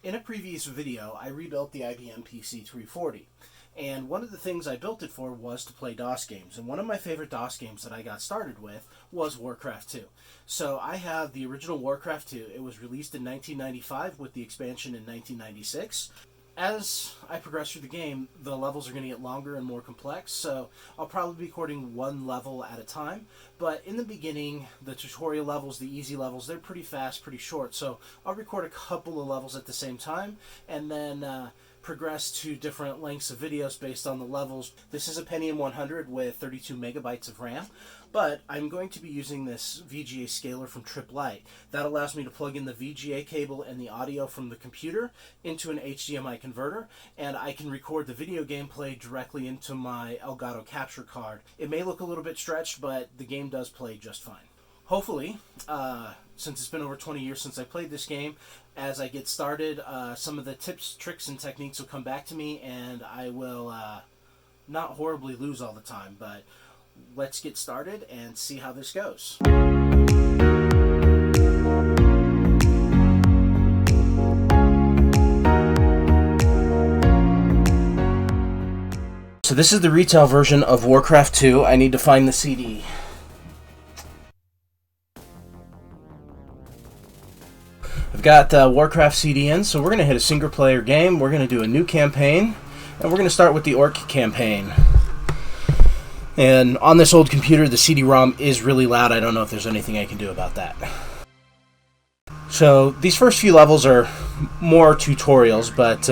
In a previous video, I rebuilt the IBM PC 340, and one of the things I built it for was to play DOS games, and one of my favorite DOS games that I got started with was Warcraft 2. So I have the original Warcraft 2. It was released in 1995 with the expansion in 1996. As I progress through the game, the levels are going to get longer and more complex, so I'll probably be recording one level at a time. But in the beginning, the tutorial levels, the easy levels, they're pretty fast, pretty short, so I'll record a couple of levels at the same time, and then progress to different lengths of videos based on the levels. This is a Pentium 100 with 32 megabytes of RAM, but I'm going to be using this VGA scaler from Trip Lite. That allows me to plug in the VGA cable and the audio from the computer into an HDMI converter, and I can record the video gameplay directly into my Elgato capture card. It may look a little bit stretched, but the game does play just fine. Hopefully, since it's been over 20 years since I played this game, as I get started, some of the tips, tricks, and techniques will come back to me, and I will not horribly lose all the time, but let's get started and see how this goes. So this is the retail version of Warcraft 2. I need to find the CD. I've got Warcraft CD in, so we're going to hit a single player game. We're going to do a new campaign, and we're going to start with the Orc campaign. And on this old computer, the CD-ROM is really loud. I don't know if there's anything I can do about that. So these first few levels are more tutorials, but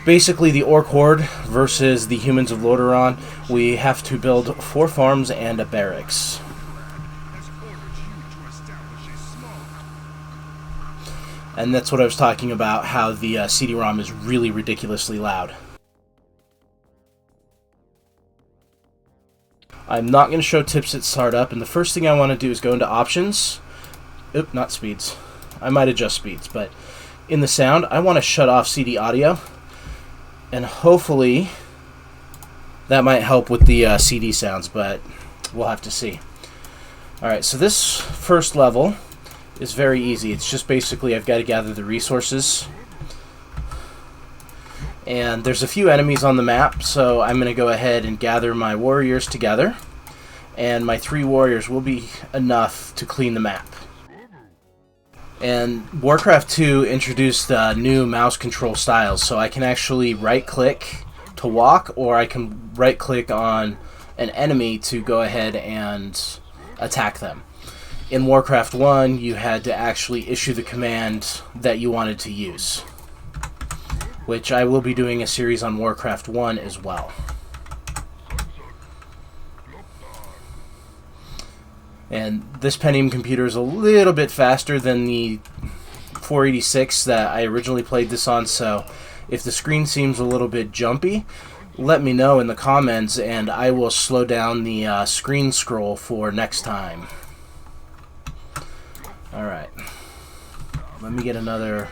basically the Orc Horde versus the humans of Lordaeron, we have to build 4 farms and a barracks. And that's what I was talking about, how the CD-ROM is really ridiculously loud. I'm not going to show tips at startup, and the first thing I want to do is go into options. Oop, not speeds. I might adjust speeds, but in the sound, I want to shut off CD audio, and hopefully that might help with the CD sounds, but we'll have to see. Alright, so this first level is very easy. It's just basically I've got to gather the resources, and there's a few enemies on the map, so I'm going to go ahead and gather my warriors together, and my 3 warriors will be enough to clean the map. And Warcraft 2 introduced new mouse control styles, so I can actually right click to walk, or I can right click on an enemy to go ahead and attack them. In Warcraft 1, you had to actually issue the command that you wanted to use, which I will be doing a series on Warcraft 1 as well. And this Pentium computer is a little bit faster than the 486 that I originally played this on, so if the screen seems a little bit jumpy, let me know in the comments and I will slow down the screen scroll for next time. Alright, let me get another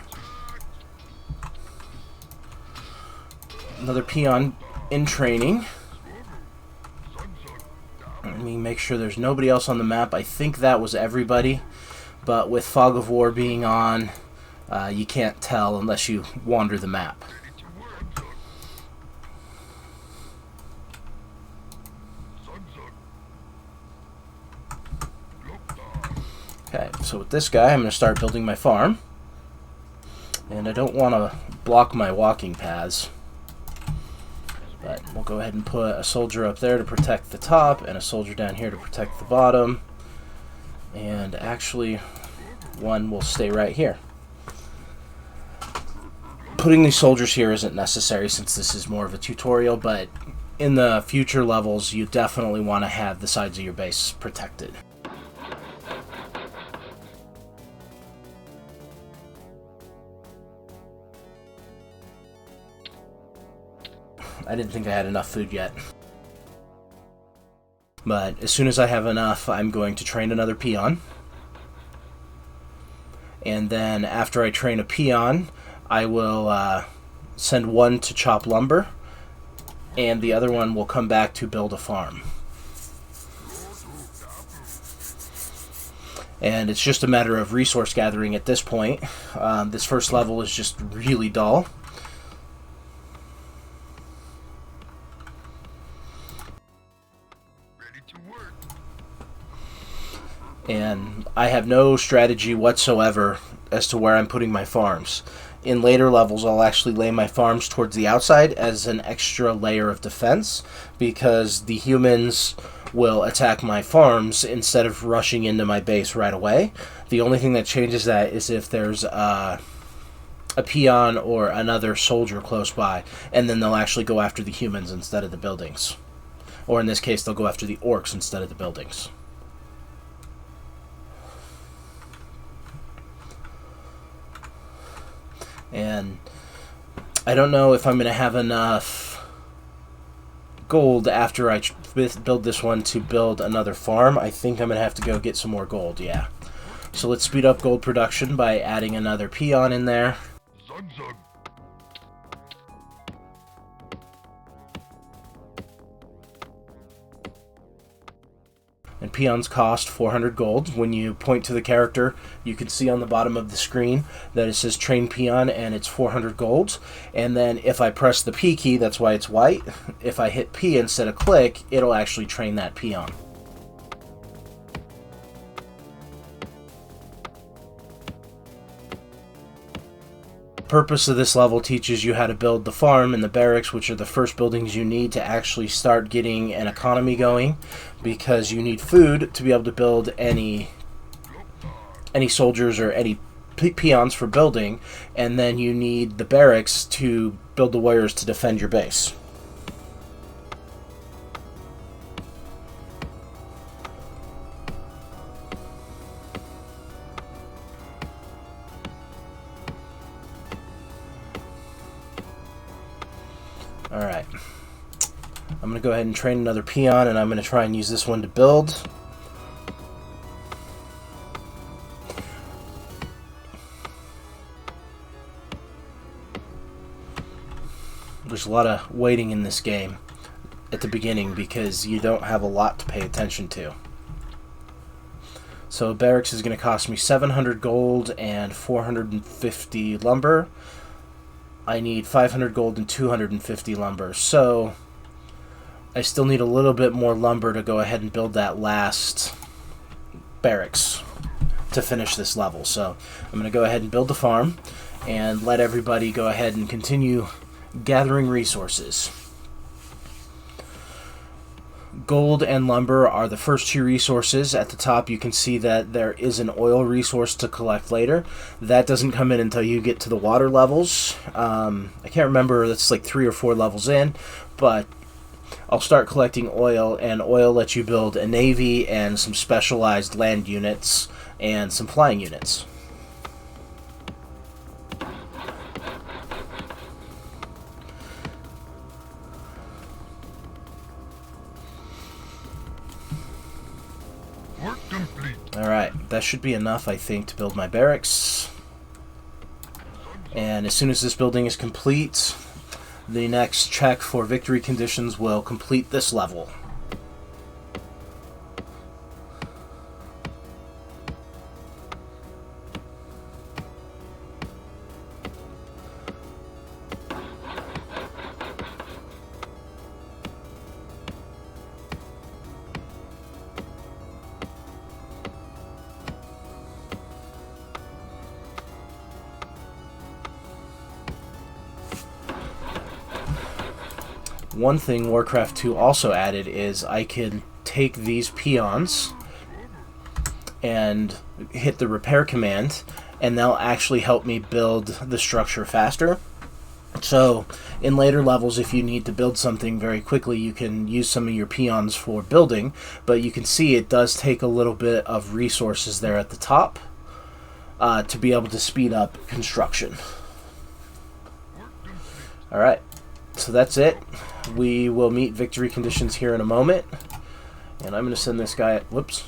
peon in training. Let me make sure there's nobody else on the map. I think that was everybody, but with Fog of War being on, you can't tell unless you wander the map. Okay, so with this guy, I'm going to start building my farm. And I don't want to block my walking paths. But we'll go ahead and put a soldier up there to protect the top, and a soldier down here to protect the bottom. And actually, one will stay right here. Putting these soldiers here isn't necessary since this is more of a tutorial, but in the future levels, you definitely want to have the sides of your base protected. I didn't think I had enough food yet. But as soon as I have enough, I'm going to train another peon. And then after I train a peon, I will send one to chop lumber, and the other one will come back to build a farm. And it's just a matter of resource gathering at this point. This first level is just really dull. And I have no strategy whatsoever as to where I'm putting my farms. In later levels, I'll actually lay my farms towards the outside as an extra layer of defense, because the humans will attack my farms instead of rushing into my base right away. The only thing that changes that is if there's a peon or another soldier close by, and then they'll actually go after the humans instead of the buildings. Or in this case, they'll go after the orcs instead of the buildings. And I don't know if I'm going to have enough gold after I build this one to build another farm. I think I'm going to have to go get some more gold, yeah. So let's speed up gold production by adding another peon in there. And peons cost 400 gold. When you point to the character, you can see on the bottom of the screen that it says train peon, and it's 400 gold. And then if I press the P key, that's why it's white, if I hit P instead of click, it'll actually train that peon. The purpose of this level teaches you how to build the farm and the barracks, which are the first buildings you need to actually start getting an economy going, because you need food to be able to build any soldiers or any peons for building, and then you need the barracks to build the warriors to defend your base. Alright, I'm going to go ahead and train another peon, and I'm going to try and use this one to build. There's a lot of waiting in this game at the beginning because you don't have a lot to pay attention to. So barracks is going to cost me 700 gold and 450 lumber. I need 500 gold and 250 lumber, so I still need a little bit more lumber to go ahead and build that last barracks to finish this level. So I'm going to go ahead and build the farm and let everybody go ahead and continue gathering resources. Gold and lumber are the first two resources. At the top you can see that there is an oil resource to collect later. That doesn't come in until you get to the water levels. I can't remember, that's like 3 or 4 levels in, but I'll start collecting oil, and oil lets you build a navy and some specialized land units and some flying units. Alright, that should be enough, I think, to build my barracks. And as soon as this building is complete, the next check for victory conditions will complete this level. One thing Warcraft 2 also added is I can take these peons and hit the repair command, and they'll actually help me build the structure faster. So in later levels, if you need to build something very quickly, you can use some of your peons for building, but you can see it does take a little bit of resources there at the top to be able to speed up construction. Alright, so that's it. We will meet victory conditions here in a moment. And I'm going to send this guy... Whoops.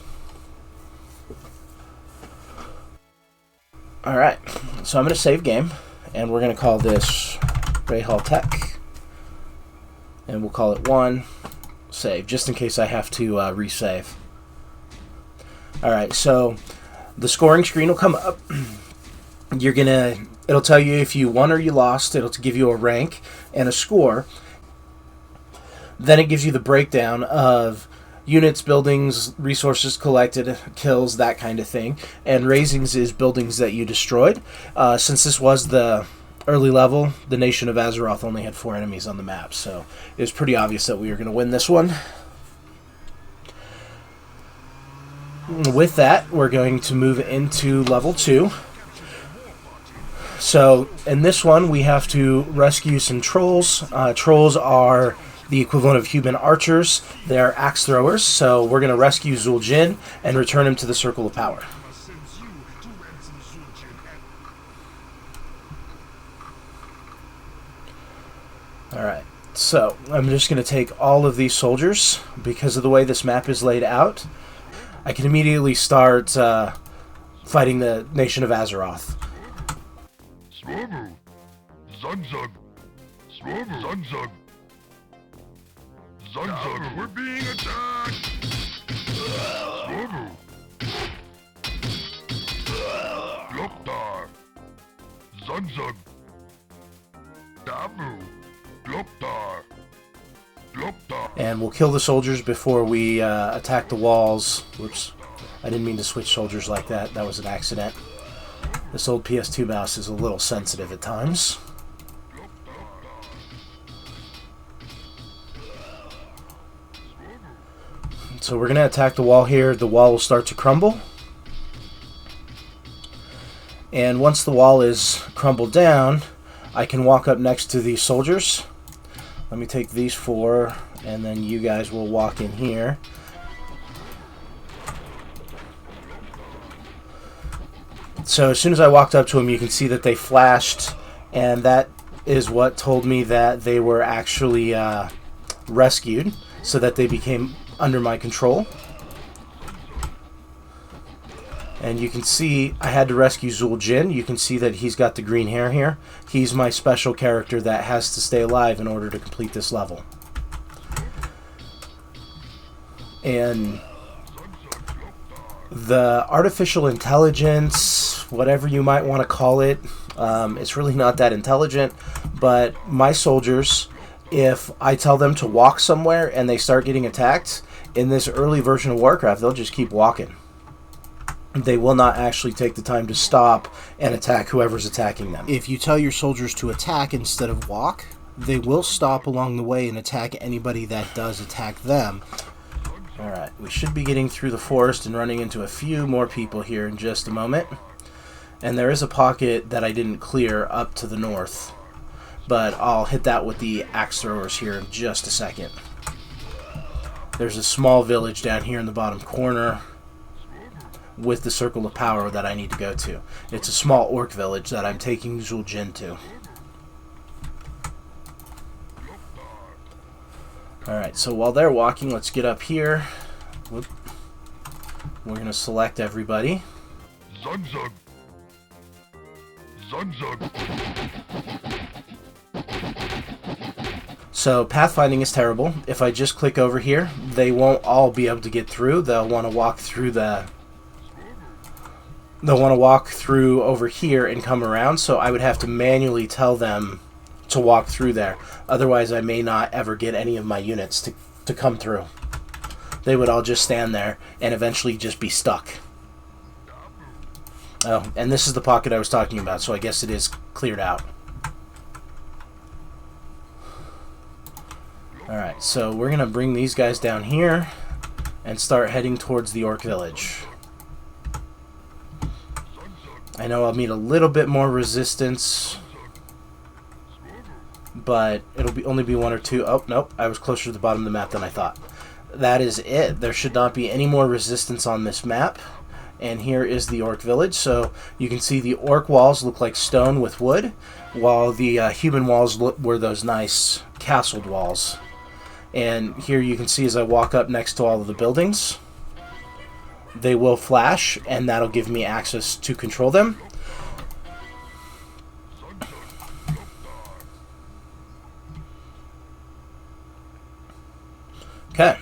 Alright, so I'm going to save game. And we're going to call this Rahal Tech. And we'll call it 1. Save, just in case I have to resave. Alright, so the scoring screen will come up. It'll tell you if you won or you lost. It'll give you a rank and a score. Then it gives you the breakdown of units, buildings, resources collected, kills, that kind of thing. And raisings is buildings that you destroyed. Since this was the early level, the nation of Azeroth only had 4 enemies on the map, so it was pretty obvious that we were going to win this one. With that, we're going to move into level 2. So in this one, we have to rescue some trolls. Trolls are the equivalent of human archers. They're axe throwers, so we're going to rescue Zul'jin and return him to the Circle of Power. Alright, so I'm just going to take all of these soldiers. Because of the way this map is laid out, I can immediately start fighting the nation of Azeroth. Swobu! Zugzug! Swobu! Zugzug! Zugzug! We're being attacked! Swobu! Gloktar! Zugzug! Dabu! Gloktar! Gloktar! And we'll kill the soldiers before we attack the walls. Whoops. I didn't mean to switch soldiers like that. That was an accident. This old PS2 mouse is a little sensitive at times. So we're going to attack the wall here. The wall will start to crumble. And once the wall is crumbled down, I can walk up next to these soldiers. Let me take these 4, and then you guys will walk in here. So as soon as I walked up to them, you can see that they flashed, and that is what told me that they were actually rescued, so that they became under my control. And you can see I had to rescue Zul'jin. You can see that he's got the green hair here. He's my special character that has to stay alive in order to complete this level. And the artificial intelligence, whatever you might want to call it, it's really not that intelligent, but my soldiers, if I tell them to walk somewhere and they start getting attacked, in this early version of Warcraft, they'll just keep walking. They will not actually take the time to stop and attack whoever's attacking them. If you tell your soldiers to attack instead of walk, they will stop along the way and attack anybody that does attack them. Alright, we should be getting through the forest and running into a few more people here in just a moment. And there is a pocket that I didn't clear up to the north, but I'll hit that with the axe throwers here in just a second. There's a small village down here in the bottom corner with the Circle of Power that I need to go to. It's a small orc village that I'm taking Zul'jin to. Alright, so while they're walking, let's get up here. Whoop. We're going to select everybody. Zugzug! Zugzug! So pathfinding is terrible. If I just click over here, they won't all be able to get through. They'll want to walk through over here and come around, so I would have to manually tell them to walk through there. Otherwise, I may not ever get any of my units to come through. They would all just stand there and eventually just be stuck. Oh, and this is the pocket I was talking about, so I guess it is cleared out. Alright, so we're going to bring these guys down here and start heading towards the orc village. I know I'll meet a little bit more resistance, but it'll only be 1 or 2. Oh, nope, I was closer to the bottom of the map than I thought. That is it. There should not be any more resistance on this map. And here is the orc village. So you can see the orc walls look like stone with wood, while the human walls were those nice castled walls. And here you can see as I walk up next to all of the buildings, they will flash, and that'll give me access to control them. Okay,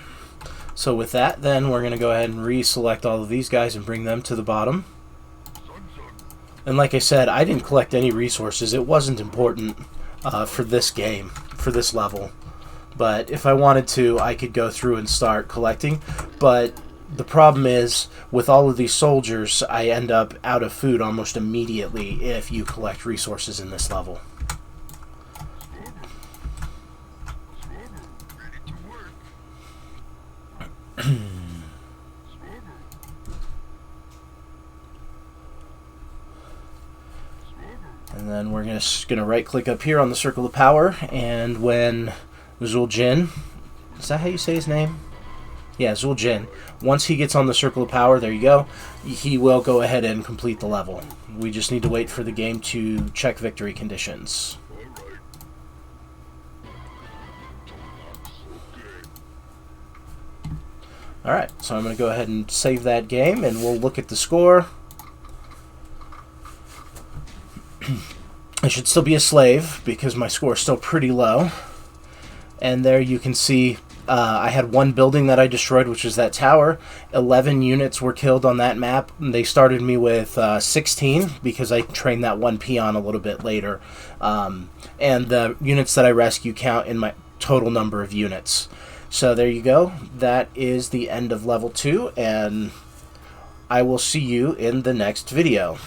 so with that, then we're going to go ahead and reselect all of these guys and bring them to the bottom. And like I said, I didn't collect any resources. It wasn't important for this game, for this level. But if I wanted to, I could go through and start collecting. But the problem is, with all of these soldiers, I end up out of food almost immediately if you collect resources in this level. And then we're just gonna right click up here on the circle of power, and when Zuljin, is that how you say his name? Yeah, Zuljin. Once he gets on the circle of power, there you go, he will go ahead and complete the level. We just need to wait for the game to check victory conditions. Alright, so I'm going to go ahead and save that game, and we'll look at the score. I should still be a slave, because my score is still pretty low. And there you can see I had one building that I destroyed, which is that tower. 11 units were killed on that map. They started me with 16, because I trained that one peon a little bit later. And the units that I rescue count in my total number of units. So there you go. That is the end of level 2, and I will see you in the next video.